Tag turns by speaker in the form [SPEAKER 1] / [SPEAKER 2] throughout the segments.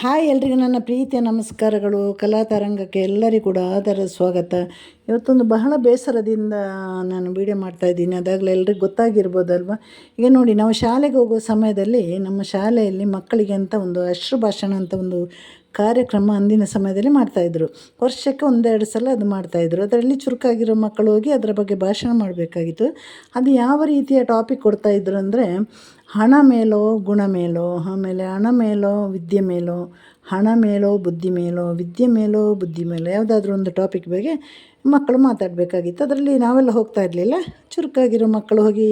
[SPEAKER 1] Hi ಎಲ್ರಿಗೂ ನನ್ನ ಪ್ರೀತಿಯ ನಮಸ್ಕಾರಗಳು. ಕಲಾ ತರಂಗಕ್ಕೆ ಎಲ್ಲರಿಗೂ ಕೂಡ ಆದರ ಸ್ವಾಗತ. ಇವತ್ತೊಂದು ಬಹಳ ಬೇಸರದಿಂದ ನಾನು ವೀಡಿಯೋ ಮಾಡ್ತಾಯಿದ್ದೀನಿ. ಅದಾಗಲೇ ಎಲ್ರಿಗೂ ಗೊತ್ತಾಗಿರ್ಬೋದಲ್ವ. ಈಗ ನೋಡಿ, ನಾವು ಶಾಲೆಗೆ ಹೋಗೋ ಸಮಯದಲ್ಲಿ ನಮ್ಮ ಶಾಲೆಯಲ್ಲಿ ಮಕ್ಕಳಿಗೆ ಅಂತ ಒಂದು ಅಶ್ರು ಭಾಷಣ ಅಂತ ಒಂದು ಕಾರ್ಯಕ್ರಮ ಅಂದಿನ ಸಮಯದಲ್ಲಿ ಮಾಡ್ತಾಯಿದ್ರು. ವರ್ಷಕ್ಕೆ ಒಂದೆರಡು ಸಲ ಅದು ಮಾಡ್ತಾಯಿದ್ರು. ಅದರಲ್ಲಿ ಚುರುಕಾಗಿರೋ ಮಕ್ಕಳು ಹೋಗಿ ಅದರ ಬಗ್ಗೆ ಭಾಷಣ ಮಾಡಬೇಕಾಗಿತ್ತು. ಅದು ಯಾವ ರೀತಿಯ ಟಾಪಿಕ್ ಕೊಡ್ತಾಯಿದ್ರು ಅಂದರೆ, ಹಣ ಮೇಲೋ ಗುಣ ಮೇಲೋ, ಆಮೇಲೆ ಹಣ ಮೇಲೋ ವಿದ್ಯೆ ಮೇಲೋ, ಹಣ ಮೇಲೋ ಬುದ್ಧಿ ಮೇಲೋ, ವಿದ್ಯೆ ಮೇಲೋ ಬುದ್ಧಿ ಮೇಲೋ, ಯಾವುದಾದ್ರೂ ಒಂದು ಟಾಪಿಕ್ ಬಗ್ಗೆ ಮಕ್ಕಳು ಮಾತಾಡಬೇಕಾಗಿತ್ತು. ಅದರಲ್ಲಿ ನಾವೆಲ್ಲ ಹೋಗ್ತಾ ಇರಲಿಲ್ಲ. ಚುರುಕಾಗಿರೋ ಮಕ್ಕಳು ಹೋಗಿ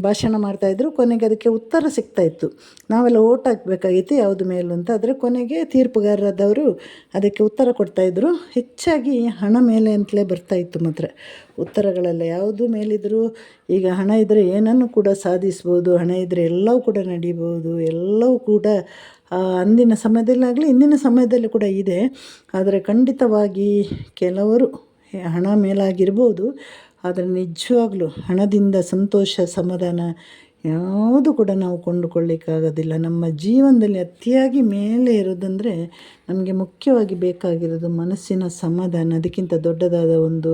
[SPEAKER 1] ಭಾಷಣ ಮಾಡ್ತಾಯಿದ್ರು. ಕೊನೆಗೆ ಅದಕ್ಕೆ ಉತ್ತರ ಸಿಗ್ತಾಯಿತ್ತು. ನಾವೆಲ್ಲ ಓಟ್ ಹಾಕಬೇಕಾಗಿತ್ತು ಯಾವುದು ಮೇಲು ಅಂತ. ಆದರೆ ಕೊನೆಗೆ ತೀರ್ಪುಗಾರರಾದವರು ಅದಕ್ಕೆ ಉತ್ತರ ಕೊಡ್ತಾಯಿದ್ರು. ಹೆಚ್ಚಾಗಿ ಹಣ ಮೇಲೆ ಅಂತಲೇ ಬರ್ತಾಯಿತ್ತು ಮಾತ್ರ ಉತ್ತರಗಳೆಲ್ಲ. ಯಾವುದು ಮೇಲಿದ್ದರೂ ಈಗ ಹಣ ಇದ್ದರೆ ಏನನ್ನು ಕೂಡ ಸಾಧಿಸ್ಬೋದು, ಹಣ ಇದ್ದರೆ ಎಲ್ಲವೂ ಕೂಡ ನಡೀಬೋದು, ಎಲ್ಲವೂ ಕೂಡ ಅಂದಿನ ಸಮಯದಲ್ಲಾಗಲಿ ಇಂದಿನ ಸಮಯದಲ್ಲಿ ಕೂಡ ಇದೆ. ಆದರೆ ಖಂಡಿತವಾಗಿ ಕೆಲವರು ಹಣ ಮೇಲಾಗಿರ್ಬೋದು, ಆದರೆ ನಿಜವಾಗ್ಲೂ ಹಣದಿಂದ ಸಂತೋಷ ಸಮಾಧಾನ ಯಾವುದು ಕೂಡ ನಾವು ಕೊಂಡುಕೊಳ್ಳಿಕ್ಕಾಗೋದಿಲ್ಲ. ನಮ್ಮ ಜೀವನದಲ್ಲಿ ಅತಿಯಾಗಿ ಮೇಲೆ ಇರೋದಂದರೆ ನಮಗೆ ಮುಖ್ಯವಾಗಿ ಬೇಕಾಗಿರೋದು ಮನಸ್ಸಿನ ಸಮಾಧಾನ. ಅದಕ್ಕಿಂತ ದೊಡ್ಡದಾದ ಒಂದು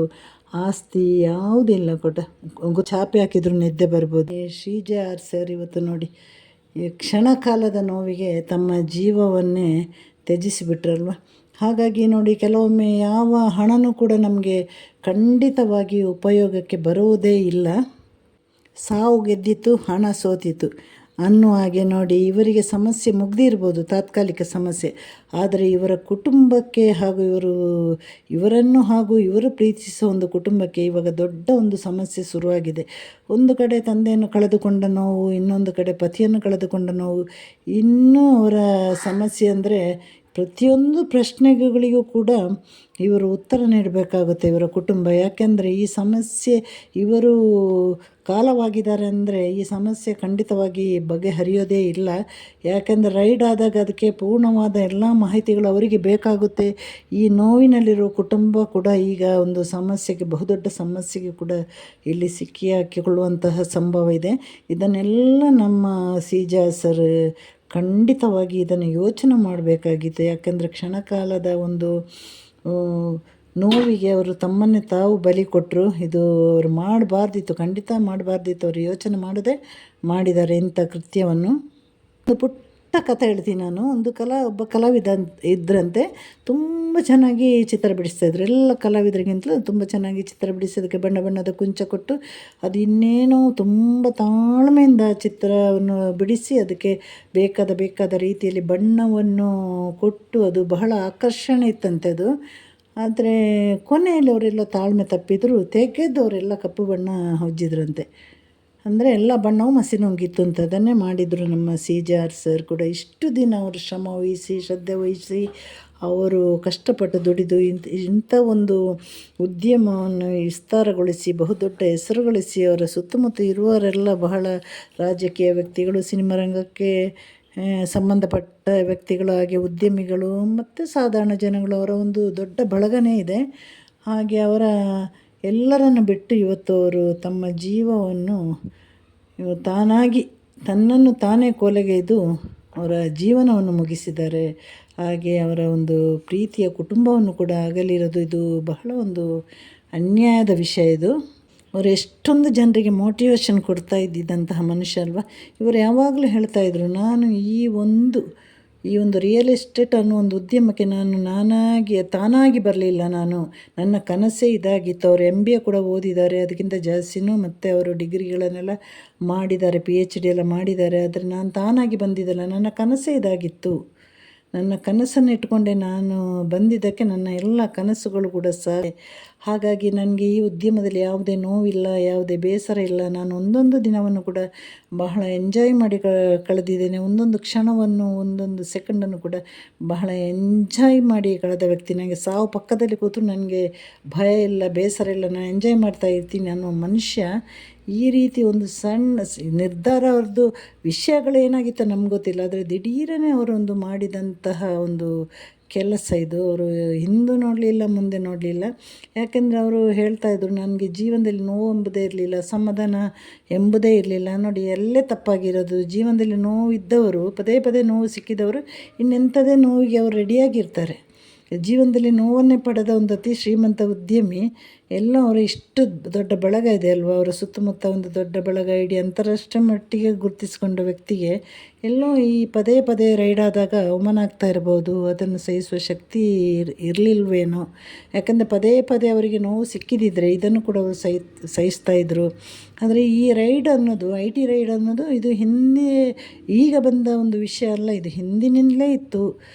[SPEAKER 1] ಆಸ್ತಿ ಯಾವುದಿಲ್ಲ. ಚಾಪೆ ಹಾಕಿದ್ರು ನಿದ್ದೆ ಬರ್ಬೋದು. ಶ್ರೀಜಾ ಆರ್ ಸರ್ ಇವತ್ತು ನೋಡಿ, ಈ ಕ್ಷಣಕಾಲದ ನೋವಿಗೆ ತಮ್ಮ ಜೀವವನ್ನೇ ತ್ಯಜಿಸಿಬಿಟ್ರಲ್ವ. ಹಾಗಾಗಿ ನೋಡಿ, ಕೆಲವೊಮ್ಮೆ ಯಾವ ಹಣನೂ ಕೂಡ ನಮಗೆ ಖಂಡಿತವಾಗಿ ಉಪಯೋಗಕ್ಕೆ ಬರುವುದೇ ಇಲ್ಲ. ಸಾವು ಗೆದ್ದಿತ್ತು, ಹಣ ಸೋತಿತ್ತು ಅನ್ನುವ ಹಾಗೆ ನೋಡಿ, ಇವರಿಗೆ ಸಮಸ್ಯೆ ಮುಗ್ದಿರ್ಬೋದು, ತಾತ್ಕಾಲಿಕ ಸಮಸ್ಯೆ. ಆದರೆ ಇವರ ಕುಟುಂಬಕ್ಕೆ ಹಾಗೂ ಇವರನ್ನು ಹಾಗೂ ಇವರು ಪ್ರೀತಿಸೋ ಒಂದು ಕುಟುಂಬಕ್ಕೆ ಇವಾಗ ದೊಡ್ಡ ಒಂದು ಸಮಸ್ಯೆ ಶುರುವಾಗಿದೆ. ಒಂದು ಕಡೆ ತಂದೆಯನ್ನು ಕಳೆದುಕೊಂಡ ನೋವು, ಇನ್ನೊಂದು ಕಡೆ ಪತಿಯನ್ನು ಕಳೆದುಕೊಂಡ ನೋವು. ಇನ್ನೂ ಅವರ ಸಮಸ್ಯೆ ಅಂದರೆ ಪ್ರತಿಯೊಂದು ಪ್ರಶ್ನೆಗಳಿಗೂ ಕೂಡ ಇವರು ಉತ್ತರ ನೀಡಬೇಕಾಗುತ್ತೆ ಇವರ ಕುಟುಂಬ. ಯಾಕೆಂದರೆ ಈ ಸಮಸ್ಯೆ ಇವರು ಕಾಲವಾಗಿದ್ದಾರೆ ಅಂದರೆ ಈ ಸಮಸ್ಯೆ ಖಂಡಿತವಾಗಿ ಬಗೆಹರಿಯೋದೇ ಇಲ್ಲ. ಯಾಕೆಂದರೆ ರೈಡ್ ಆದಾಗ ಅದಕ್ಕೆ ಪೂರ್ಣವಾದ ಎಲ್ಲ ಮಾಹಿತಿಗಳು ಅವರಿಗೆ ಬೇಕಾಗುತ್ತೆ. ಈ ನೋವಿನಲ್ಲಿರೋ ಕುಟುಂಬ ಕೂಡ ಈಗ ಒಂದು ಸಮಸ್ಯೆಗೆ, ಬಹುದೊಡ್ಡ ಸಮಸ್ಯೆಗೆ ಕೂಡ ಇಲ್ಲಿ ಸಿಕ್ಕಿ ಹಾಕಿಕೊಳ್ಳುವಂತಹ ಸಂಭವ ಇದೆ. ಇದನ್ನೆಲ್ಲ ನಮ್ಮ ಶ್ರೀಜಾ ಸರ್ ಖಂಡಿತವಾಗಿ ಇದನ್ನು ಯೋಚನೆ ಮಾಡಬೇಕಾಗಿತ್ತು. ಯಾಕೆಂದರೆ ಕ್ಷಣಕಾಲದ ಒಂದು ನೋವಿಗೆ ಅವರು ತಮ್ಮನ್ನೇ ತಾವು ಬಲಿ ಕೊಟ್ಟರು. ಇದು ಅವರು ಮಾಡಬಾರ್ದಿತ್ತು, ಖಂಡಿತ ಮಾಡಬಾರ್ದಿತ್ತು. ಅವರು ಯೋಚನೆ ಮಾಡದೆ ಮಾಡಿದ್ದಾರೆ ಇಂಥ ಕೃತ್ಯವನ್ನು. ಒಂದು ಪುಟ್ಟ ಕಥೆ ಹೇಳ್ತೀನಿ ನಾನು. ಒಬ್ಬ ಕಲಾವಿದ ಇದ್ರಂತೆ. ತುಂಬ ಚೆನ್ನಾಗಿ ಚಿತ್ರ ಬಿಡಿಸ್ತಾಯಿದ್ರು. ಎಲ್ಲ ಕಲಾವಿದರಿಗಿಂತಲೂ ತುಂಬ ಚೆನ್ನಾಗಿ ಚಿತ್ರ ಬಿಡಿಸೋದಕ್ಕೆ ಬಣ್ಣ ಬಣ್ಣದ ಕುಂಚ ಕೊಟ್ಟು ಅದು ಇನ್ನೇನೋ ತುಂಬ ತಾಳ್ಮೆಯಿಂದ ಚಿತ್ರವನ್ನು ಬಿಡಿಸಿ ಅದಕ್ಕೆ ಬೇಕಾದ ರೀತಿಯಲ್ಲಿ ಬಣ್ಣವನ್ನು ಕೊಟ್ಟು ಅದು ಬಹಳ ಆಕರ್ಷಣೆ ಇತ್ತಂತೆ ಅದು. ಆದರೆ ಕೊನೆಯಲ್ಲಿ ಅವರೆಲ್ಲ ತಾಳ್ಮೆ ತಪ್ಪಿದ್ರು, ತೆಗೆದವರೆಲ್ಲ ಕಪ್ಪು ಬಣ್ಣ ಹೊಜ್ಜಿದ್ರಂತೆ. ಅಂದರೆ ಎಲ್ಲ ಬಣ್ಣವೂ ಮಸಿನೋಗಿತ್ತು ಅಂತ. ಅದನ್ನೇ ಮಾಡಿದರು ನಮ್ಮ ಶ್ರೀಜಾ ಆರ್ ಸರ್ ಕೂಡ. ಇಷ್ಟು ದಿನ ಅವರು ಶ್ರಮ ವಹಿಸಿ, ಶ್ರದ್ಧೆ ವಹಿಸಿ, ಅವರು ಕಷ್ಟಪಟ್ಟು ದುಡಿದು ಇಂಥ ಒಂದು ಉದ್ಯಮವನ್ನು ವಿಸ್ತಾರಗೊಳಿಸಿ ಬಹುದೊಡ್ಡ ಹೆಸರು ಗಳಿಸಿ, ಅವರ ಸುತ್ತಮುತ್ತ ಇರುವವರೆಲ್ಲ ಬಹಳ ರಾಜಕೀಯ ವ್ಯಕ್ತಿಗಳು, ಸಿನಿಮಾ ರಂಗಕ್ಕೆ ಸಂಬಂಧಪಟ್ಟ ವ್ಯಕ್ತಿಗಳು, ಹಾಗೆ ಉದ್ಯಮಿಗಳು ಮತ್ತು ಸಾಧಾರಣ ಜನಗಳು, ಅವರ ಒಂದು ದೊಡ್ಡ ಬಳಗನೇ ಇದೆ. ಹಾಗೆ ಅವರ ಎಲ್ಲರನ್ನು ಬಿಟ್ಟು ಇವತ್ತು ಅವರು ತಮ್ಮ ಜೀವವನ್ನು ತನ್ನನ್ನು ತಾನೇ ಕೊಲೆಗೈದು ಅವರ ಜೀವನವನ್ನು ಮುಗಿಸಿದ್ದಾರೆ. ಹಾಗೆ ಅವರ ಒಂದು ಪ್ರೀತಿಯ ಕುಟುಂಬವನ್ನು ಕೂಡ ಅಗಲಿರೋದು, ಇದು ಬಹಳ ಒಂದು ಅನ್ಯಾಯದ ವಿಷಯ. ಇದು ಅವರು ಎಷ್ಟೊಂದು ಜನರಿಗೆ ಮೋಟಿವೇಶನ್ ಕೊಡ್ತಾ ಇದ್ದಿದ್ದಂತಹ ಮನುಷ್ಯ ಅಲ್ವಾ. ಇವರು ಯಾವಾಗಲೂ ಹೇಳ್ತಾಯಿದ್ರು, ನಾನು ಈ ಒಂದು ರಿಯಲ್ ಎಸ್ಟೇಟ್ ಅನ್ನೋ ಒಂದು ಉದ್ಯಮಕ್ಕೆ ತಾನಾಗಿ ಬರಲಿಲ್ಲ. ನನ್ನ ಕನಸೇ ಇದಾಗಿತ್ತು. ಅವರು MBA ಕೂಡ ಓದಿದ್ದಾರೆ, ಅದಕ್ಕಿಂತ ಜಾಸ್ತಿನೂ. ಮತ್ತು ಅವರು ಡಿಗ್ರಿಗಳನ್ನೆಲ್ಲ ಮಾಡಿದ್ದಾರೆ, PhD ಎಲ್ಲ ಮಾಡಿದ್ದಾರೆ. ಆದರೆ ನಾನು ತಾನಾಗಿ ಬಂದಿದ್ದಲ್ಲ, ನನ್ನ ಕನಸೇ ಇದಾಗಿತ್ತು. ನನ್ನ ಕನಸನ್ನು ಇಟ್ಕೊಂಡೆ ನಾನು ಬಂದಿದ್ದಕ್ಕೆ ನನ್ನ ಎಲ್ಲ ಕನಸುಗಳು ಕೂಡ ಹಾಗಾಗಿ ನನಗೆ ಈ ಉದ್ಯಮದಲ್ಲಿ ಯಾವುದೇ ನೋವಿಲ್ಲ, ಯಾವುದೇ ಬೇಸರ ಇಲ್ಲ. ನಾನು ಒಂದೊಂದು ದಿನವನ್ನು ಕೂಡ ಬಹಳ ಎಂಜಾಯ್ ಮಾಡಿ ಕಳೆದಿದ್ದೇನೆ. ಒಂದೊಂದು ಕ್ಷಣವನ್ನು, ಒಂದೊಂದು ಸೆಕೆಂಡನ್ನು ಕೂಡ ಬಹಳ ಎಂಜಾಯ್ ಮಾಡಿ ಕಳೆದ ವ್ಯಕ್ತಿ. ನನಗೆ ಸಾವು ಪಕ್ಕದಲ್ಲಿ ಕೂತು ನನಗೆ ಭಯ ಇಲ್ಲ, ಬೇಸರ ಇಲ್ಲ, ನಾನು ಎಂಜಾಯ್ ಮಾಡ್ತಾ ಇರ್ತೀನಿ ಅನ್ನೋ ಮನುಷ್ಯ ಈ ರೀತಿ ಒಂದು ಸಣ್ಣ ನಿರ್ಧಾರ ಅವ್ರದ್ದು ವಿಷಯಗಳೇನಾಗಿತ್ತು ನಮ್ಗೆ ಗೊತ್ತಿಲ್ಲ, ಆದರೆ ದಿಢೀರನೇ ಅವರೊಂದು ಮಾಡಿದಂತಹ ಒಂದು ಕೆಲಸ ಇದು. ಅವರು ಹಿಂದೂ ನೋಡಲಿಲ್ಲ, ಮುಂದೆ ನೋಡಲಿಲ್ಲ. ಯಾಕೆಂದರೆ ಅವರು ಹೇಳ್ತಾಯಿದ್ರು, ನನಗೆ ಜೀವನದಲ್ಲಿ ನೋವು ಎಂಬುದೇ ಇರಲಿಲ್ಲ, ಸಮಾಧಾನ ಎಂಬುದೇ ಇರಲಿಲ್ಲ. ನೋಡಿ ಎಲ್ಲೇ ತಪ್ಪಾಗಿರೋದು. ಜೀವನದಲ್ಲಿ ನೋವು ಇದ್ದವರು, ಪದೇ ಪದೇ ನೋವು ಸಿಕ್ಕಿದವರು ಇನ್ನೆಂಥದೇ ನೋವಿಗೆ ಅವರು ರೆಡಿಯಾಗಿರ್ತಾರೆ. ಜೀವನದಲ್ಲಿ ನೋವನ್ನೇ ಪಡೆದ ಒಂದು ಅತಿ ಶ್ರೀಮಂತ ಉದ್ಯಮಿ ಎಲ್ಲ ಅವರು ಇಷ್ಟು ದೊಡ್ಡ ಬಳಗ ಇದೆ ಅಲ್ವಾ, ಅವರ ಸುತ್ತಮುತ್ತ ಒಂದು ದೊಡ್ಡ ಬಳಗ, ಇಡೀ ಅಂತಾರಾಷ್ಟ್ರೀಯ ಮಟ್ಟಿಗೆ ಗುರುತಿಸಿಕೊಂಡ ವ್ಯಕ್ತಿಗೆ ಎಲ್ಲೋ ಈ ಪದೇ ಪದೇ ರೈಡ್ ಆದಾಗ ಅವಮಾನ ಆಗ್ತಾ ಇರ್ಬೋದು. ಅದನ್ನು ಸಹಿಸುವ ಶಕ್ತಿ ಇರಲಿಲ್ವೇನೋ. ಯಾಕಂದರೆ ಪದೇ ಪದೇ ಅವರಿಗೆ ನೋವು ಸಿಕ್ಕಿದಿದ್ರೆ ಇದನ್ನು ಕೂಡ ಅವರು ಸಹಿಸ್ತಾ ಇದ್ದರು. ಆದರೆ ಈ ರೈಡ್ ಅನ್ನೋದು, IT ರೈಡ್ ಅನ್ನೋದು ಇದು ಹಿಂದೆ ಈಗ ಬಂದ ಒಂದು ವಿಷಯ ಅಲ್ಲ, ಇದು ಹಿಂದಿನಿಂದಲೇ ಇತ್ತು.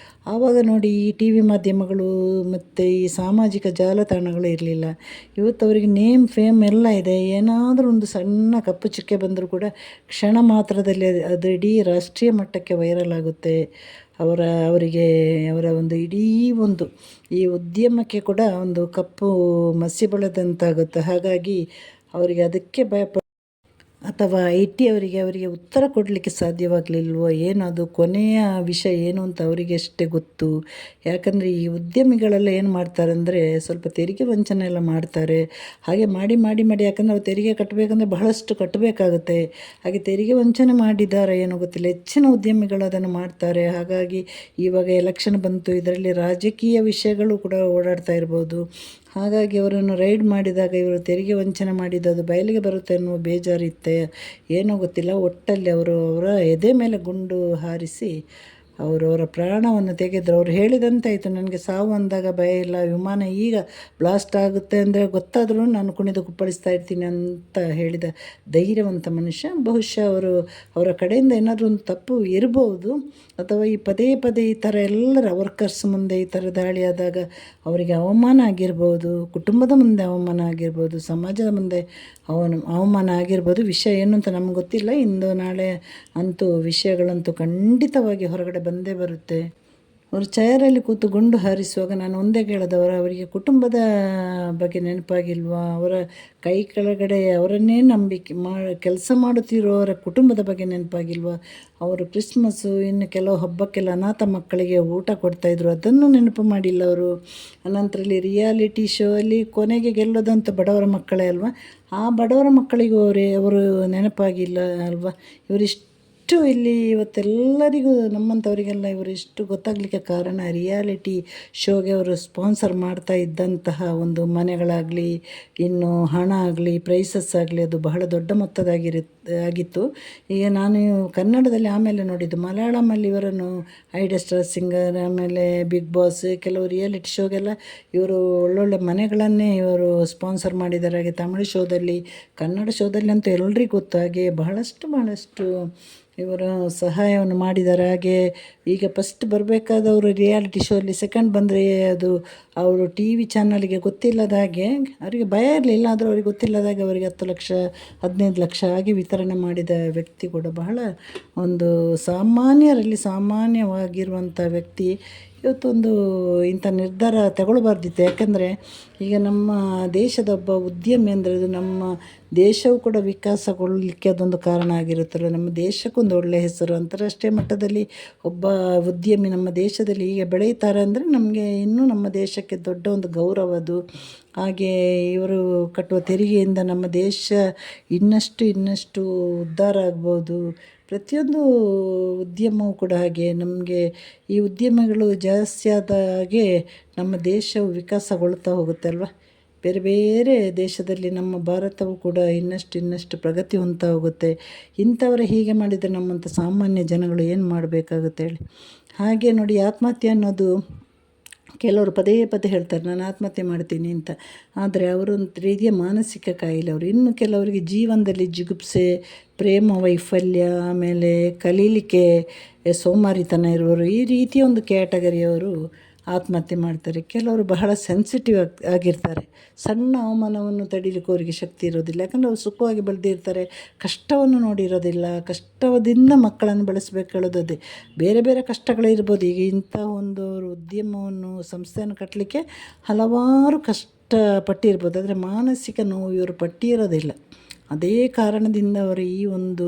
[SPEAKER 1] ಆವಾಗ ನೋಡಿ ಈ TV ಮಾಧ್ಯಮಗಳು ಮತ್ತು ಈ ಸಾಮಾಜಿಕ ಜಾಲತಾಣಗಳು ಇರಲಿಲ್ಲ. ಇವತ್ತು ಅವರಿಗೆ ನೇಮ್ ಫೇಮ್ ಎಲ್ಲ ಇದೆ. ಏನಾದರೂ ಒಂದು ಸಣ್ಣ ಕಪ್ಪು ಚುಕ್ಕೆ ಬಂದರೂ ಕೂಡ ಕ್ಷಣ ಮಾತ್ರದಲ್ಲಿ ಅದು ಇಡೀ ರಾಷ್ಟ್ರೀಯ ಮಟ್ಟಕ್ಕೆ ವೈರಲ್ ಆಗುತ್ತೆ. ಅವರಿಗೆ ಅವರ ಒಂದು ಇಡೀ ಒಂದು ಈ ಉದ್ಯಮಕ್ಕೆ ಕೂಡ ಒಂದು ಕಪ್ಪು ಮಸಿ ಬಳಿದಂತಾಗುತ್ತೆ. ಹಾಗಾಗಿ ಅವರಿಗೆ ಅದಕ್ಕೆ ಅಥವಾ IT ಅವರಿಗೆ ಉತ್ತರ ಕೊಡಲಿಕ್ಕೆ ಸಾಧ್ಯವಾಗಲಿಲ್ವೋ ಏನದು ಕೊನೆಯ ವಿಷಯ ಏನು ಅಂತ ಅವರಿಗೆ ಅಷ್ಟೇ ಗೊತ್ತು. ಯಾಕಂದರೆ ಈ ಉದ್ಯಮಿಗಳೆಲ್ಲ ಏನು ಮಾಡ್ತಾರೆ ಅಂದರೆ ಸ್ವಲ್ಪ ತೆರಿಗೆ ವಂಚನೆ ಎಲ್ಲ ಮಾಡ್ತಾರೆ. ಹಾಗೆ ಮಾಡಿ ಮಾಡಿ ಮಾಡಿ, ಯಾಕಂದರೆ ಅವ್ರು ತೆರಿಗೆ ಕಟ್ಟಬೇಕಂದ್ರೆ ಬಹಳಷ್ಟು ಕಟ್ಟಬೇಕಾಗುತ್ತೆ. ಹಾಗೆ ತೆರಿಗೆ ವಂಚನೆ ಮಾಡಿದ್ದಾರೆ ಏನೋ ಗೊತ್ತಿಲ್ಲ, ಹೆಚ್ಚಿನ ಉದ್ಯಮಿಗಳು ಅದನ್ನು ಮಾಡ್ತಾರೆ. ಹಾಗಾಗಿ ಇವಾಗ ಎಲೆಕ್ಷನ್ ಬಂತು, ಇದರಲ್ಲಿ ರಾಜಕೀಯ ವಿಷಯಗಳು ಕೂಡ ಓಡಾಡ್ತಾ ಇರ್ಬೋದು. ಹಾಗಾಗಿ ಅವರನ್ನು ರೈಡ್ ಮಾಡಿದಾಗ ಇವರು ತೆರಿಗೆ ವಂಚನೆ ಮಾಡಿದ್ದು ಬಯಲಿಗೆ ಬರುತ್ತೆ ಅನ್ನುವ ಬೇಜಾರಿತ್ತೆ ಏನೋ ಗೊತ್ತಿಲ್ಲ. ಒಟ್ಟಲ್ಲಿ ಅವರ ಎದೆ ಮೇಲೆ ಗುಂಡು ಹಾರಿಸಿ ಅವರವರ ಪ್ರಾಣವನ್ನು ತೆಗೆದರು. ಅವರು ಹೇಳಿದಂತಾಯಿತು, ನನಗೆ ಸಾವು ಅಂದಾಗ ಭಯ ಇಲ್ಲ, ವಿಮಾನ ಈಗ ಬ್ಲಾಸ್ಟ್ ಆಗುತ್ತೆ ಅಂದರೆ ಗೊತ್ತಾದರೂ ನಾನು ಕುಣಿದು ಕುಪ್ಪಳಿಸ್ತಾ ಇರ್ತೀನಿ ಅಂತ ಹೇಳಿದ ಧೈರ್ಯವಂತ ಮನುಷ್ಯ. ಬಹುಶಃ ಅವರ ಕಡೆಯಿಂದ ಏನಾದರೂ ಒಂದು ತಪ್ಪು ಇರ್ಬೋದು, ಅಥವಾ ಈ ಪದೇ ಪದೇ ಈ ಥರ ಎಲ್ಲರ ವರ್ಕರ್ಸ್ ಮುಂದೆ ಈ ಥರ ದಾಳಿ ಆದಾಗ ಅವರಿಗೆ ಅವಮಾನ ಆಗಿರ್ಬೋದು, ಕುಟುಂಬದ ಮುಂದೆ ಅವಮಾನ ಆಗಿರ್ಬೋದು, ಸಮಾಜದ ಮುಂದೆ ಅವಮಾನ ಆಗಿರ್ಬೋದು. ವಿಷಯ ಏನು ಅಂತ ನಮ್ಗೆ ಗೊತ್ತಿಲ್ಲ. ಇಂದು ನಾಳೆ ಅಂತೂ ವಿಷಯಗಳಂತೂ ಖಂಡಿತವಾಗಿ ಹೊರಗಡೆ ಬಂದೇ ಬರುತ್ತೆ. ಅವರು ಚೇರಲ್ಲಿ ಕೂತು ಗುಂಡು ಹಾರಿಸುವಾಗ ನಾನು ಒಂದೇ ಕೇಳಿದವರು, ಅವರಿಗೆ ಕುಟುಂಬದ ಬಗ್ಗೆ ನೆನಪಾಗಿಲ್ವಾ? ಅವರ ಕೈ ಕೆಳಗಡೆ ಅವರನ್ನೇ ನಂಬಿಕೆ ಕೆಲಸ ಮಾಡುತ್ತಿರುವವರ ಕುಟುಂಬದ ಬಗ್ಗೆ ನೆನಪಾಗಿಲ್ವಾ? ಅವರು ಕ್ರಿಸ್ಮಸ್ಸು ಇನ್ನು ಕೆಲವು ಹಬ್ಬಕ್ಕೆಲ್ಲ ಅನಾಥ ಮಕ್ಕಳಿಗೆ ಊಟ ಕೊಡ್ತಾಯಿದ್ರು, ಅದನ್ನು ನೆನಪು ಮಾಡಿಲ್ಲ ಅವರು. ಅನಂತರಲ್ಲಿ ರಿಯಾಲಿಟಿ ಶೋ ಅಲ್ಲಿ ಕೊನೆಗೆ ಗೆಲ್ಲೋದಂತ ಬಡವರ ಮಕ್ಕಳೇ ಅಲ್ವಾ? ಆ ಬಡವರ ಮಕ್ಕಳಿಗೂ ಅವರು ನೆನಪಾಗಿಲ್ಲ ಅಲ್ವಾ? ಇವರಿಷ್ಟು ಇಲ್ಲಿ ಇವತ್ತೆಲ್ಲರಿಗೂ ನಮ್ಮಂಥವರಿಗೆಲ್ಲ ಇವರು ಎಷ್ಟು ಗೊತ್ತಾಗಲಿಕ್ಕೆ ಕಾರಣ ರಿಯಾಲಿಟಿ ಶೋಗೆ ಅವರು ಸ್ಪಾನ್ಸರ್ ಮಾಡ್ತಾ ಇದ್ದಂತಹ ಒಂದು ಮನೆಗಳಾಗಲಿ, ಇನ್ನು ಹಣ ಆಗಲಿ, ಪ್ರೈಸಸ್ ಆಗಲಿ, ಅದು ಬಹಳ ದೊಡ್ಡ ಮೊತ್ತದಾಗಿತ್ತು. ಈಗ ನಾನು ಕನ್ನಡದಲ್ಲಿ ಆಮೇಲೆ ನೋಡಿದ್ದು, ಮಲಯಾಳಮಲ್ಲಿ ಇವರನ್ನು ಐಡಿಯಾ ಸ್ಟಾರ್ ಸಿಂಗರ್, ಆಮೇಲೆ ಬಿಗ್ ಬಾಸ್, ಕೆಲವು ರಿಯಾಲಿಟಿ ಶೋಗೆಲ್ಲ ಇವರು ಒಳ್ಳೊಳ್ಳೆ ಮನೆಗಳನ್ನೇ ಇವರು ಸ್ಪಾನ್ಸರ್ ಮಾಡಿದ್ದಾರೆ. ಹಾಗೆ ತಮಿಳು ಶೋದಲ್ಲಿ, ಕನ್ನಡ ಶೋದಲ್ಲಿ ಅಂತೂ ಎಲ್ರಿಗೂ ಗೊತ್ತು. ಹಾಗೆ ಬಹಳಷ್ಟು ಇವರು ಸಹಾಯವನ್ನು ಮಾಡಿದ್ದಾರೆ. ಹಾಗೆ ಈಗ ಫಸ್ಟ್ ಬರಬೇಕಾದವರು ರಿಯಾಲಿಟಿ ಶೋ ಅಲ್ಲಿ ಸೆಕೆಂಡ್ ಬಂದರೆ ಅದು ಅವರು TV ಚಾನಲ್ಗೆ ಗೊತ್ತಿಲ್ಲದ ಹಾಗೆ, ಅವರಿಗೆ ಭಯ ಇರಲಿಲ್ಲ, ಆದರೂ ಅವ್ರಿಗೆ ಗೊತ್ತಿಲ್ಲದ ಹಾಗೆ ಅವರಿಗೆ 10 ಲಕ್ಷ 15 ಲಕ್ಷ ಆಗಿ ವಿತರಣೆ ಮಾಡಿದ ವ್ಯಕ್ತಿ ಕೂಡ ಬಹಳ ಒಂದು ಸಾಮಾನ್ಯರಲ್ಲಿ ಸಾಮಾನ್ಯವಾಗಿರುವಂಥ ವ್ಯಕ್ತಿ. ಇವತ್ತೊಂದು ಇಂಥ ನಿರ್ಧಾರ ತಗೊಳ್ಬಾರ್ದಿತ್ತು. ಯಾಕೆಂದರೆ ಈಗ ನಮ್ಮ ದೇಶದ ಒಬ್ಬ ಉದ್ಯಮಿ ಅಂದರೆ ಅದು ನಮ್ಮ ದೇಶವು ಕೂಡ ವಿಕಾಸಗೊಳ್ಳಲಿಕ್ಕೆ ಅದೊಂದು ಕಾರಣ ಆಗಿರುತ್ತಲ್ಲ. ನಮ್ಮ ದೇಶಕ್ಕೊಂದು ಒಳ್ಳೆಯ ಹೆಸರು, ಅಂತಾರಾಷ್ಟ್ರೀಯ ಮಟ್ಟದಲ್ಲಿ ಒಬ್ಬ ಉದ್ಯಮಿ ನಮ್ಮ ದೇಶದಲ್ಲಿ ಹೀಗೆ ಬೆಳೀತಾರೆ ಅಂದರೆ ನಮಗೆ ಇನ್ನೂ ನಮ್ಮ ದೇಶಕ್ಕೆ ದೊಡ್ಡ ಒಂದು ಗೌರವ ಅದು. ಹಾಗೆ ಇವರು ಕಟ್ಟುವ ತೆರಿಗೆಯಿಂದ ನಮ್ಮ ದೇಶ ಇನ್ನಷ್ಟು ಉದ್ಧಾರ ಆಗ್ಬೋದು. ಪ್ರತಿಯೊಂದು ಉದ್ಯಮವೂ ಕೂಡ ಹಾಗೆ. ನಮಗೆ ಈ ಉದ್ಯಮಗಳು ಜಾಸ್ತಿ ಆದ ಹಾಗೆ ನಮ್ಮ ದೇಶವು ವಿಕಾಸಗೊಳ್ತಾ ಹೋಗುತ್ತೆ ಅಲ್ವಾ? ಬೇರೆ ಬೇರೆ ದೇಶದಲ್ಲಿ ನಮ್ಮ ಭಾರತವು ಕೂಡ ಇನ್ನಷ್ಟು ಪ್ರಗತಿ ಹೊಂದ್ತಾ ಹೋಗುತ್ತೆ. ಇಂಥವರ ಹೀಗೆ ಮಾಡಿದರೆ ನಮ್ಮಂಥ ಸಾಮಾನ್ಯ ಜನಗಳು ಏನು ಮಾಡಬೇಕಾಗುತ್ತೆ ಹೇಳಿ? ಹಾಗೆ ನೋಡಿ, ಆತ್ಮಹತ್ಯೆ ಅನ್ನೋದು ಕೆಲವರು ಪದೇ ಹೇಳ್ತಾರೆ, ನಾನು ಆತ್ಮಹತ್ಯೆ ಮಾಡ್ತೀನಿ ಅಂತ. ಆದರೆ ಅವರೊಂದು ರೀತಿಯ ಮಾನಸಿಕ ಕಾಯಿಲೆ ಅವರು. ಇನ್ನು ಕೆಲವರಿಗೆ ಜೀವನದಲ್ಲಿ ಜಿಗುಪ್ಸೆ, ಪ್ರೇಮ ವೈಫಲ್ಯ, ಆಮೇಲೆ ಕಲೀಲಿಕ್ಕೆ ಸೋಮಾರಿತನ ಇರುವವರು, ಈ ರೀತಿಯ ಒಂದು ಕ್ಯಾಟಗರಿಯವರು ಆತ್ಮಹತ್ಯೆ ಮಾಡ್ತಾರೆ. ಕೆಲವರು ಬಹಳ ಸೆನ್ಸಿಟಿವ್ ಆಗಿರ್ತಾರೆ. ಸಣ್ಣ ಅವಮಾನವನ್ನು ತಡೀಲಿಕ್ಕೆ ಅವರಿಗೆ ಶಕ್ತಿ ಇರೋದಿಲ್ಲ. ಯಾಕಂದರೆ ಅವರು ಸುಖವಾಗಿ ಬೆಳೆದಿರ್ತಾರೆ, ಕಷ್ಟವನ್ನು ನೋಡಿರೋದಿಲ್ಲ. ಕಷ್ಟದಿಂದ ಮಕ್ಕಳನ್ನು ಬೆಳೆಸಬೇಕು ಹೇಳೋದು ಬೇರೆ ಬೇರೆ ಕಷ್ಟಗಳಿರ್ಬೋದು. ಈಗ ಇಂಥ ಒಂದು ಉದ್ಯಮವನ್ನು, ಸಂಸ್ಥೆಯನ್ನು ಕಟ್ಟಲಿಕ್ಕೆ ಹಲವಾರು ಕಷ್ಟಪಟ್ಟಿರ್ಬೋದು, ಆದರೆ ಮಾನಸಿಕ ನೋವು ಇವರು ಪಟ್ಟಿರೋದಿಲ್ಲ. ಅದೇ ಕಾರಣದಿಂದ ಅವರು ಈ ಒಂದು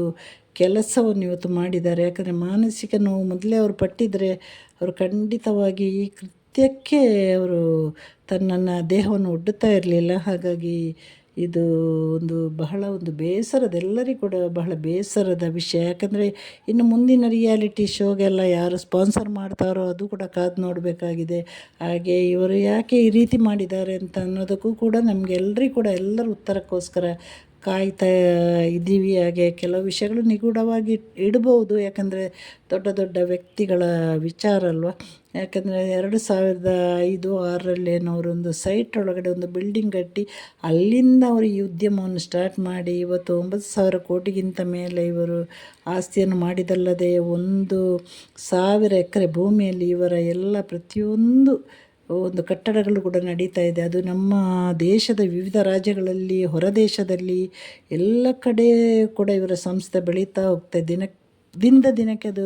[SPEAKER 1] ಕೆಲಸವನ್ನು ಇವತ್ತು ಮಾಡಿದ್ದಾರೆ. ಯಾಕಂದರೆ ಮಾನಸಿಕ ನೋವು ಮೊದಲೇ ಅವರು ಪಟ್ಟಿದ್ದರೆ ಅವರು ಖಂಡಿತವಾಗಿ ಈ ಕೃತ್ಯಕ್ಕೆ ಅವರು ತನ್ನನ್ನು ದೇಹವನ್ನು ಒಡ್ಡುತ್ತಾ ಇರಲಿಲ್ಲ. ಹಾಗಾಗಿ ಇದು ಒಂದು ಬೇಸರದ, ಎಲ್ಲರಿಗೂ ಕೂಡ ಬಹಳ ಬೇಸರದ ವಿಷಯ. ಯಾಕಂದರೆ ಇನ್ನು ಮುಂದಿನ ರಿಯಾಲಿಟಿ ಶೋಗೆಲ್ಲ ಯಾರು ಸ್ಪಾನ್ಸರ್ ಮಾಡ್ತಾರೋ ಅದು ಕೂಡ ಕಾದು ನೋಡಬೇಕಾಗಿದೆ. ಹಾಗೆ ಇವರು ಯಾಕೆ ಈ ರೀತಿ ಮಾಡಿದ್ದಾರೆ ಅಂತ ಅನ್ನೋದಕ್ಕೂ ಕೂಡ ನಮಗೆಲ್ಲರಿಗೂ ಕೂಡ ಎಲ್ಲರ ಉತ್ತರಕ್ಕೋಸ್ಕರ ಕಾಯ್ತಾ ಇದ್ದೀವಿ. ಹಾಗೆ ಕೆಲವು ವಿಷಯಗಳು ನಿಗೂಢವಾಗಿ ಇಡ್ಬೋದು, ಯಾಕಂದರೆ ದೊಡ್ಡ ದೊಡ್ಡ ವ್ಯಕ್ತಿಗಳ ವಿಚಾರ ಅಲ್ವ. ಯಾಕಂದರೆ 2005-6ರಲ್ಲಿ ಅವರೊಂದು ಸೈಟ್ ಒಳಗಡೆ ಒಂದು ಬಿಲ್ಡಿಂಗ್ ಕಟ್ಟಿ ಅಲ್ಲಿಂದ ಅವರು ಈ ಉದ್ಯಮವನ್ನು ಸ್ಟಾರ್ಟ್ ಮಾಡಿ ಇವತ್ತು 9,000 ಕೋಟಿಗಿಂತ ಮೇಲೆ ಇವರು ಆಸ್ತಿಯನ್ನು ಮಾಡಿದಲ್ಲದೆ 1,000 ಎಕರೆ ಭೂಮಿಯಲ್ಲಿ ಇವರ ಎಲ್ಲ ಪ್ರತಿಯೊಂದು ಒಂದು ಕಟ್ಟಡಗಳು ಕೂಡ ನಡೀತಾ ಇದೆ. ಅದು ನಮ್ಮ ದೇಶದ ವಿವಿಧ ರಾಜ್ಯಗಳಲ್ಲಿ, ಹೊರ ದೇಶದಲ್ಲಿ ಎಲ್ಲ ಕಡೆ ಕೂಡ ಇವರ ಸಂಸ್ಥೆ ಬೆಳೀತಾ ಹೋಗ್ತದೆ. ದಿನದಿಂದ ದಿನಕ್ಕೆ ಅದು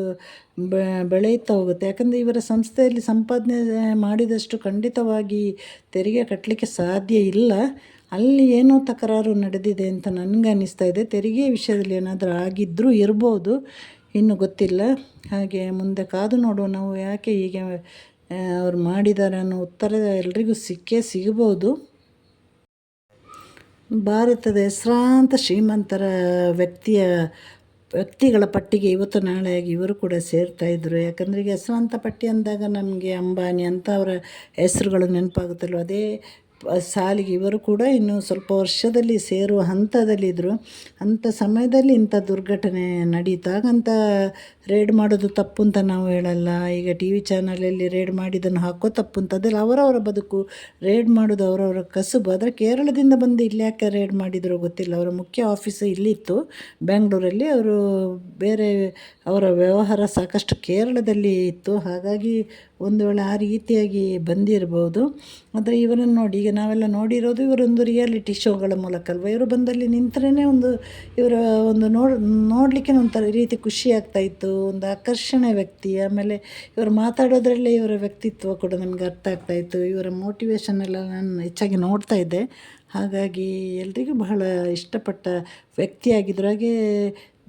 [SPEAKER 1] ಬೆಳೆಯುತ್ತಾ ಹೋಗುತ್ತೆ. ಯಾಕಂದರೆ ಇವರ ಸಂಸ್ಥೆಯಲ್ಲಿ ಸಂಪಾದನೆ ಮಾಡಿದಷ್ಟು ಖಂಡಿತವಾಗಿ ತೆರಿಗೆ ಕಟ್ಟಲಿಕ್ಕೆ ಸಾಧ್ಯ ಇಲ್ಲ. ಅಲ್ಲಿ ಏನೋ ತಕರಾರು ನಡೆದಿದೆ ಅಂತ ನನಗೆ ಅನ್ನಿಸ್ತಾ ಇದೆ. ತೆರಿಗೆ ವಿಷಯದಲ್ಲಿ ಏನಾದರೂ ಆಗಿದ್ದರೂ ಇರ್ಬೋದು, ಇನ್ನೂ ಗೊತ್ತಿಲ್ಲ. ಹಾಗೆ ಮುಂದೆ ಕಾದು ನೋಡುವ ನಾವು ಯಾಕೆ ಹೀಗೆ ಅವ್ರು ಮಾಡಿದ್ದಾರೆ ಅನ್ನೋ ಉತ್ತರ ಎಲ್ರಿಗೂ ಸಿಗ್ಬೋದು. ಭಾರತದ ಹೆಸರಾಂತ ಶ್ರೀಮಂತರ ವ್ಯಕ್ತಿಗಳ ಪಟ್ಟಿಗೆ ಇವತ್ತು ನಾಳೆಯಾಗಿ ಇವರು ಕೂಡ ಸೇರ್ತಾಯಿದ್ರು. ಯಾಕಂದರೆ ಈಗ ಹೆಸರಾಂತ ಪಟ್ಟಿ ಅಂದಾಗ ನಮಗೆ ಅಂಬಾನಿ ಅಂತ ಅವರ ಹೆಸರುಗಳು ನೆನಪಾಗುತ್ತಲ್ವ, ಅದೇ ಸಾಲಿಗೆ ಇವರು ಕೂಡ ಇನ್ನು ಸ್ವಲ್ಪ ವರ್ಷದಲ್ಲಿ ಸೇರುವ ಹಂತದಲ್ಲಿದ್ದರು. ಅಂಥ ಸಮಯದಲ್ಲಿ ಇಂಥ ದುರ್ಘಟನೆ ನಡೀತಾಗಂತ ರೇಡ್ ಮಾಡೋದು ತಪ್ಪು ಅಂತ ನಾವು ಹೇಳಲ್ಲ. ಈಗ ಟಿ ವಿ ಚಾನಲಲ್ಲಿ ರೇಡ್ ಮಾಡಿದ್ದನ್ನು ಹಾಕೋ ತಪ್ಪು ಅಂತ, ಅದೆಲ್ಲ ಅವರವರ ಬದುಕು. ರೇಡ್ ಮಾಡೋದು ಅವರವರ ಕಸುಬು. ಆದರೆ ಕೇರಳದಿಂದ ಬಂದು ಇಲ್ಲಿ ಯಾಕೆ ರೇಡ್ ಮಾಡಿದರೂ ಗೊತ್ತಿಲ್ಲ. ಅವರ ಮುಖ್ಯ ಆಫೀಸು ಇಲ್ಲಿತ್ತು ಬೆಂಗಳೂರಲ್ಲಿ, ಅವರು ಬೇರೆ ಅವರ ವ್ಯವಹಾರ ಸಾಕಷ್ಟು ಕೇರಳದಲ್ಲಿ ಇತ್ತು. ಹಾಗಾಗಿ ಒಂದು ವೇಳೆ ಆ ರೀತಿಯಾಗಿ ಬಂದಿರ್ಬೋದು. ಆದರೆ ಇವರನ್ನು ನೋಡಿ, ಈಗ ನಾವೆಲ್ಲ ನೋಡಿರೋದು ಇವರೊಂದು ರಿಯಾಲಿಟಿ ಶೋಗಳ ಮೂಲಕ ಅಲ್ವ. ಇವರು ಬಂದಲ್ಲಿ ನಿಂತರೇ ಇವರ ಒಂದು ನೋಡಲಿಕ್ಕೆ ಒಂಥರ ರೀತಿ ಖುಷಿ ಆಗ್ತಾಯಿತ್ತು, ಒಂದು ಆಕರ್ಷಣೆ ವ್ಯಕ್ತಿ. ಆಮೇಲೆ ಇವರು ಮಾತಾಡೋದ್ರಲ್ಲೇ ಇವರ ವ್ಯಕ್ತಿತ್ವ ಕೂಡ ನಮಗೆ ಅರ್ಥ ಆಗ್ತಾಯಿತ್ತು. ಇವರ ಮೋಟಿವೇಶನ್ ಎಲ್ಲ ನಾನು ಹೆಚ್ಚಾಗಿ ನೋಡ್ತಾ ಇದ್ದೆ. ಹಾಗಾಗಿ ಎಲ್ರಿಗೂ ಬಹಳ ಇಷ್ಟಪಟ್ಟ ವ್ಯಕ್ತಿಯಾಗಿದ್ದರು. ಹಾಗೆ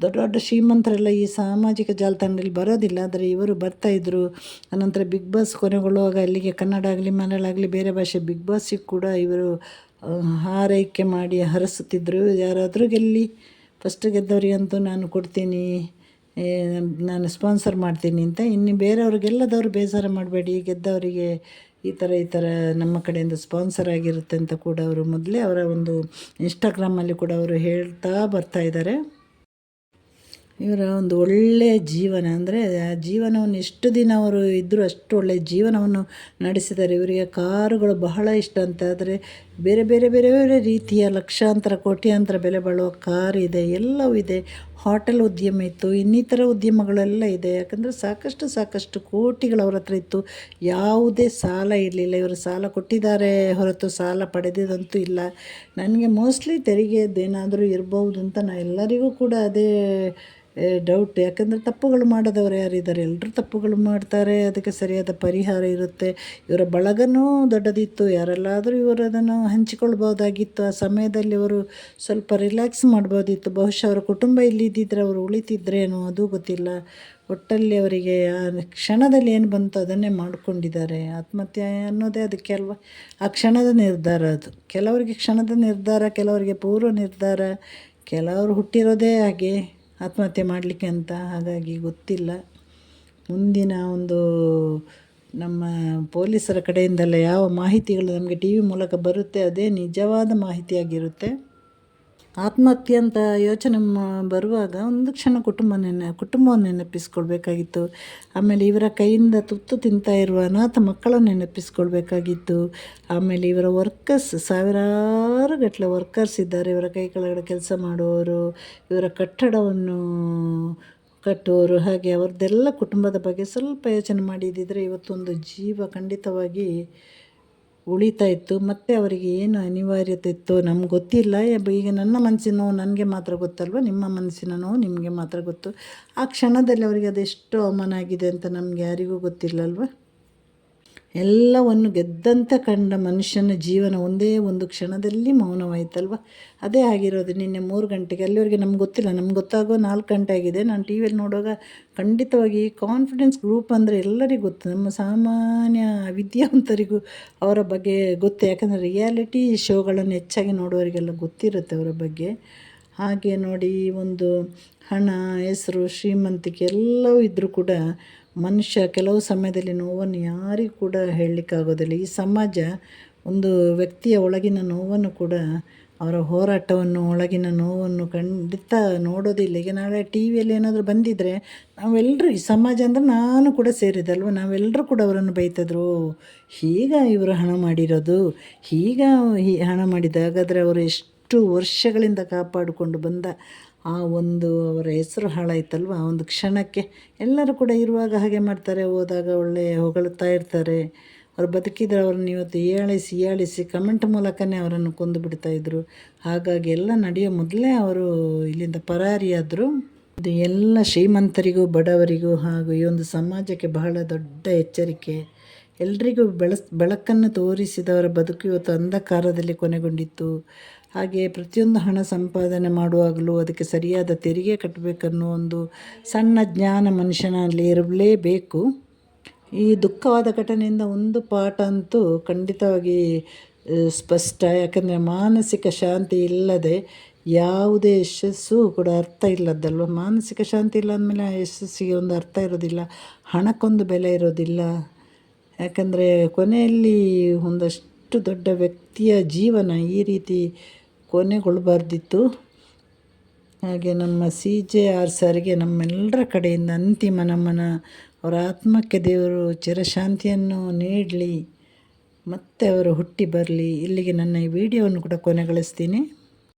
[SPEAKER 1] ದೊಡ್ಡ ದೊಡ್ಡ ಶ್ರೀಮಂತರೆಲ್ಲ ಈ ಸಾಮಾಜಿಕ ಜಾಲತಾಣದಲ್ಲಿ ಬರೋದಿಲ್ಲ, ಆದರೆ ಇವರು ಬರ್ತಾಯಿದ್ರು. ಅನಂತರ ಬಿಗ್ ಬಾಸ್ ಕೊನೆಗೊಳ್ಳುವಾಗ ಅಲ್ಲಿಗೆ ಕನ್ನಡ ಆಗಲಿ ಮಲಯಾಳ ಆಗಲಿ ಬೇರೆ ಭಾಷೆ ಬಿಗ್ ಬಾಸಿಗೆ ಕೂಡ ಇವರು ಹಾರೈಕೆ ಮಾಡಿ ಹರಸುತ್ತಿದ್ದರು. ಯಾರಾದರೂ ಗೆಲ್ಲಿ, ಫಸ್ಟ್ ಗೆದ್ದವರಿಗಂತೂ ನಾನು ಕೊಡ್ತೀನಿ, ನಾನು ಸ್ಪಾನ್ಸರ್ ಮಾಡ್ತೀನಿ ಅಂತ. ಇನ್ನು ಬೇರೆಯವ್ರಿಗೆಲ್ಲದವರು ಬೇಸರ ಮಾಡಬೇಡಿ, ಗೆದ್ದವರಿಗೆ ಈ ಥರ ನಮ್ಮ ಕಡೆಯಿಂದ ಸ್ಪಾನ್ಸರ್ ಆಗಿರುತ್ತೆ ಅಂತ ಕೂಡ ಅವರು ಮೊದಲೇ ಅವರ ಒಂದು ಇನ್ಸ್ಟಾಗ್ರಾಮಲ್ಲಿ ಕೂಡ ಅವರು ಹೇಳ್ತಾ ಬರ್ತಾಯಿದ್ದಾರೆ. ಇವರ ಒಂದು ಒಳ್ಳೆಯ ಜೀವನ, ಅಂದರೆ ಆ ಜೀವನವನ್ನು ಎಷ್ಟು ದಿನ ಅವರು ಇದ್ದರೂ ಅಷ್ಟು ಒಳ್ಳೆಯ ಜೀವನವನ್ನು ನಡೆಸಿದ್ದಾರೆ. ಇವರಿಗೆ ಕಾರುಗಳು ಬಹಳ ಇಷ್ಟ ಅಂತ. ಆದರೆ ಬೇರೆ ಬೇರೆ ಬೇರೆ ಬೇರೆ ರೀತಿಯ ಲಕ್ಷಾಂತರ ಕೋಟ್ಯಾಂತರ ಬೆಲೆ ಬಾಳುವ ಕಾರ್ ಇದೆ, ಎಲ್ಲವೂ ಇದೆ. ಹೋಟೆಲ್ ಉದ್ಯಮ ಇತ್ತು, ಇನ್ನಿತರ ಉದ್ಯಮಗಳೆಲ್ಲ ಇದೆ. ಯಾಕಂದರೆ ಸಾಕಷ್ಟು ಕೋಟಿಗಳು ಅವ್ರ ಹತ್ರ ಇತ್ತು. ಯಾವುದೇ ಸಾಲ ಇರಲಿಲ್ಲ. ಇವರು ಸಾಲ ಕೊಟ್ಟಿದ್ದಾರೆ ಹೊರತು ಸಾಲ ಪಡೆದಿದ್ದಂತೂ ಇಲ್ಲ. ನನಗೆ ಮೋಸ್ಟ್ಲಿ ತೆರಿಗೆದೇನಾದರೂ ಇರ್ಬೋದು ಅಂತ ಎಲ್ಲರಿಗೂ ಕೂಡ ಅದೇ ಡೌಟ್. ಯಾಕಂದರೆ ತಪ್ಪುಗಳು ಮಾಡದವರು ಯಾರಿದ್ದಾರೆ, ಎಲ್ಲರೂ ತಪ್ಪುಗಳು ಮಾಡ್ತಾರೆ. ಅದಕ್ಕೆ ಸರಿಯಾದ ಪರಿಹಾರ ಇರುತ್ತೆ. ಇವರ ಬಳಗನೂ ದೊಡ್ಡದಿತ್ತು, ಯಾರೆಲ್ಲಾದರೂ ಇವರು ಅದನ್ನು ಹಂಚಿಕೊಳ್ಬೋದಾಗಿತ್ತು. ಆ ಸಮಯದಲ್ಲಿ ಅವರು ಸ್ವಲ್ಪ ರಿಲ್ಯಾಕ್ಸ್ ಮಾಡ್ಬೋದಿತ್ತು. ಬಹುಶಃ ಅವರ ಕುಟುಂಬ ಇಲ್ಲಿದ್ದಿದ್ರೆ ಅವರು ಉಳಿತಿದ್ರೇನೋ ಅದು ಗೊತ್ತಿಲ್ಲ. ಒಟ್ಟಲ್ಲಿ ಅವರಿಗೆ ಆ ಕ್ಷಣದಲ್ಲಿ ಏನು ಬಂತು ಅದನ್ನೇ ಮಾಡಿಕೊಂಡಿದ್ದಾರೆ. ಆತ್ಮಹತ್ಯೆ ಅನ್ನೋದೇ ಅದಕ್ಕೆ ಅಲ್ವ, ಆ ಕ್ಷಣದ ನಿರ್ಧಾರ ಅದು. ಕೆಲವರಿಗೆ ಕ್ಷಣದ ನಿರ್ಧಾರ, ಕೆಲವರಿಗೆ ಪೂರ್ವ ನಿರ್ಧಾರ, ಕೆಲವರು ಹುಟ್ಟಿರೋದೇ ಹಾಗೆ ಆತ್ಮಹತ್ಯೆ ಮಾಡಲಿಕ್ಕೆ ಅಂತ. ಹಾಗಾಗಿ ಗೊತ್ತಿಲ್ಲ ಮುಂದಿನ ಒಂದು ನಮ್ಮ ಪೊಲೀಸರ ಕಡೆಯಿಂದೆಲ್ಲ ಯಾವ ಮಾಹಿತಿಗಳು ನಮಗೆ ಟಿ ವಿ ಮೂಲಕ ಬರುತ್ತೆ ಅದೇ ನಿಜವಾದ ಮಾಹಿತಿಯಾಗಿರುತ್ತೆ. ಆತ್ಮಹತ್ಯೆ ಅಂತ ಯೋಚನೆ ಬರುವಾಗ ಒಂದು ಕ್ಷಣ ಕುಟುಂಬವನ್ನು ನೆನಪಿಸ್ಕೊಳ್ಬೇಕಾಗಿತ್ತು. ಆಮೇಲೆ ಇವರ ಕೈಯಿಂದ ತುತ್ತು ತಿಂತಾ ಇರುವ ಅನಾಥ ಮಕ್ಕಳನ್ನು ನೆನಪಿಸ್ಕೊಳ್ಬೇಕಾಗಿತ್ತು. ಆಮೇಲೆ ಇವರ ವರ್ಕರ್ಸ್, ಸಾವಿರಾರು ಗಟ್ಟಲೆ ವರ್ಕರ್ಸ್ ಇದ್ದಾರೆ, ಇವರ ಕೈ ಕೆಳಗಡೆ ಕೆಲಸ ಮಾಡುವವರು, ಇವರ ಕಟ್ಟಡವನ್ನು ಕಟ್ಟುವವರು. ಹಾಗೆ ಅವ್ರದ್ದೆಲ್ಲ ಕುಟುಂಬದ ಬಗ್ಗೆ ಸ್ವಲ್ಪ ಯೋಚನೆ ಮಾಡಿದ್ದಿದ್ರೆ ಇವತ್ತೊಂದು ಜೀವ ಖಂಡಿತವಾಗಿ ಉಳಿತಾ ಇತ್ತು. ಮತ್ತು ಅವರಿಗೆ ಏನು ಅನಿವಾರ್ಯತೆ ಇತ್ತು ನಮ್ಗೆ ಗೊತ್ತಿಲ್ಲ. ಈಗ ನನ್ನ ಮನಸ್ಸಿನ ನೋವು ನನಗೆ ಮಾತ್ರ ಗೊತ್ತಲ್ವ, ನಿಮ್ಮ ಮನಸ್ಸಿನ ನೋವು ನಿಮಗೆ ಮಾತ್ರ ಗೊತ್ತು. ಆ ಕ್ಷಣದಲ್ಲಿ ಅವರಿಗೆ ಅದೆಷ್ಟು ಅವಮಾನ ಆಗಿದೆ ಅಂತ ನಮಗೆ ಯಾರಿಗೂ ಗೊತ್ತಿಲ್ಲಲ್ವ. ಎಲ್ಲವನ್ನು ಗೆದ್ದಂತೆ ಕಂಡ ಮನುಷ್ಯನ ಜೀವನ ಒಂದೇ ಒಂದು ಕ್ಷಣದಲ್ಲಿ ಮೌನವಾಯ್ತಲ್ವ. ಅದೇ ಆಗಿರೋದು ನಿನ್ನೆ 3 ಗಂಟೆಗೆ. ಅಲ್ಲಿವರೆಗೆ ನಮ್ಗೆ ಗೊತ್ತಿಲ್ಲ, ನಮ್ಗೆ ಗೊತ್ತಾಗೋ 4 ಗಂಟೆ ಆಗಿದೆ. ನಾನು ಟಿ ವಿಯಲ್ಲಿ ನೋಡುವಾಗ ಖಂಡಿತವಾಗಿ ಕಾನ್ಫಿಡೆನ್ಸ್ ಗ್ರೂಪ್ ಅಂದರೆ ಎಲ್ಲರಿಗೂ ಗೊತ್ತು, ನಮ್ಮ ಸಾಮಾನ್ಯ ವಿದ್ಯಾವಂತರಿಗೂ ಅವರ ಬಗ್ಗೆ ಗೊತ್ತು. ಯಾಕಂದರೆ ರಿಯಾಲಿಟಿ ಶೋಗಳನ್ನು ಹೆಚ್ಚಾಗಿ ನೋಡುವವರಿಗೆಲ್ಲ ಗೊತ್ತಿರುತ್ತೆ ಅವರ ಬಗ್ಗೆ. ಹಾಗೆ ನೋಡಿ, ಒಂದು ಹಣ, ಹೆಸರು, ಶ್ರೀಮಂತಿಕೆ ಎಲ್ಲವೂ ಇದ್ದರೂ ಕೂಡ ಮನುಷ್ಯ ಕೆಲವು ಸಮಯದಲ್ಲಿ ನೋವನ್ನು ಯಾರಿಗೂ ಕೂಡ ಹೇಳಲಿಕ್ಕಾಗೋದಿಲ್ಲ. ಈ ಸಮಾಜ ಒಂದು ವ್ಯಕ್ತಿಯ ಒಳಗಿನ ನೋವನ್ನು ಕೂಡ, ಅವರ ಹೋರಾಟವನ್ನು, ಒಳಗಿನ ನೋವನ್ನು ಖಂಡಿತ ನೋಡೋದಿಲ್ಲ. ಈಗ ನಾಳೆ ಟಿ ವಿಯಲ್ಲಿ ಏನಾದರೂ ಬಂದಿದ್ದರೆ ನಾವೆಲ್ಲರೂ, ಈ ಸಮಾಜ ಅಂದರೆ ನಾನು ಕೂಡ ಸೇರಿದಲ್ವ, ನಾವೆಲ್ಲರೂ ಕೂಡ ಅವರನ್ನು ಬೈತಿದ್ರು. ಹೀಗ ಇವರು ಹಣ ಮಾಡಿರೋದು, ಹೀಗ ಹಣ ಮಾಡಿದ, ಹಾಗಾದರೆ ಅವರು ಎಷ್ಟು ವರ್ಷಗಳಿಂದ ಕಾಪಾಡಿಕೊಂಡು ಬಂದ ಆ ಒಂದು ಅವರ ಹೆಸರು ಹಾಳಾಯ್ತಲ್ವ ಆ ಒಂದು ಕ್ಷಣಕ್ಕೆ. ಎಲ್ಲರೂ ಕೂಡ ಇರುವಾಗ ಹಾಗೆ ಮಾಡ್ತಾರೆ, ಹೋದಾಗ ಒಳ್ಳೆ ಹೊಗಳ್ತಾ ಇರ್ತಾರೆ. ಅವ್ರು ಬದುಕಿದ್ರೆ ಅವ್ರನ್ನ ಇವತ್ತು ಹೀಯಾಳಿಸಿ ಕಮೆಂಟ್ ಮೂಲಕನೇ ಅವರನ್ನು ಕೊಂದು ಬಿಡ್ತಾಯಿದ್ರು. ಹಾಗಾಗಿ ಎಲ್ಲ ನಡೆಯೋ ಮೊದಲೇ ಅವರು ಇಲ್ಲಿಂದ ಪರಾರಿಯಾದರು. ಇದು ಎಲ್ಲ ಶ್ರೀಮಂತರಿಗೂ ಬಡವರಿಗೂ ಹಾಗೂ ಈ ಒಂದು ಸಮಾಜಕ್ಕೆ ಬಹಳ ದೊಡ್ಡ ಎಚ್ಚರಿಕೆ. ಎಲ್ರಿಗೂ ಬೆಳಕನ್ನು ತೋರಿಸಿದವರ ಬದುಕು ಇವತ್ತು ಅಂಧಕಾರದಲ್ಲಿ ಕೊನೆಗೊಂಡಿತ್ತು. ಹಾಗೆ ಪ್ರತಿಯೊಂದು ಹಣ ಸಂಪಾದನೆ ಮಾಡುವಾಗಲೂ ಅದಕ್ಕೆ ಸರಿಯಾದ ತೆರಿಗೆ ಕಟ್ಟಬೇಕನ್ನೋ ಒಂದು ಸಣ್ಣ ಜ್ಞಾನ ಮನುಷ್ಯನಲ್ಲಿ ಇರಲೇಬೇಕು. ಈ ದುಃಖವಾದ ಘಟನೆಯಿಂದ ಒಂದು ಪಾಠ ಅಂತೂ ಖಂಡಿತವಾಗಿ ಸ್ಪಷ್ಟ. ಯಾಕಂದರೆ ಮಾನಸಿಕ ಶಾಂತಿ ಇಲ್ಲದೆ ಯಾವುದೇ ಯಶಸ್ಸು ಕೂಡ ಅರ್ಥ ಇಲ್ಲದಲ್ವ. ಮಾನಸಿಕ ಶಾಂತಿ ಇಲ್ಲ ಅಂದಮೇಲೆ ಆ ಯಶಸ್ಸಿಗೆ ಒಂದು ಅರ್ಥ ಇರೋದಿಲ್ಲ, ಹಣಕ್ಕೊಂದು ಬೆಲೆ ಇರೋದಿಲ್ಲ. ಯಾಕಂದರೆ ಕೊನೆಯಲ್ಲಿ ಒಂದಷ್ಟು ದೊಡ್ಡ ವ್ಯಕ್ತಿಯ ಜೀವನ ಈ ರೀತಿ ಕೊನೆಗೊಳ್ಳಬಾರ್ದಿತ್ತು. ಹಾಗೆ ನಮ್ಮ CJR ಸರ್ಗೆ ನಮ್ಮೆಲ್ಲರ ಕಡೆಯಿಂದ ಅಂತಿಮ ನಮನ. ಅವರ ಆತ್ಮಕ್ಕೆ ದೇವರು ಚಿರಶಾಂತಿಯನ್ನು ನೀಡಲಿ, ಮತ್ತೆ ಅವರು ಹುಟ್ಟಿ ಬರಲಿ. ಇಲ್ಲಿಗೆ ನನ್ನ ಈ ವಿಡಿಯೋವನ್ನು ಕೂಡ ಕೊನೆಗೊಳಿಸ್ತೀನಿ.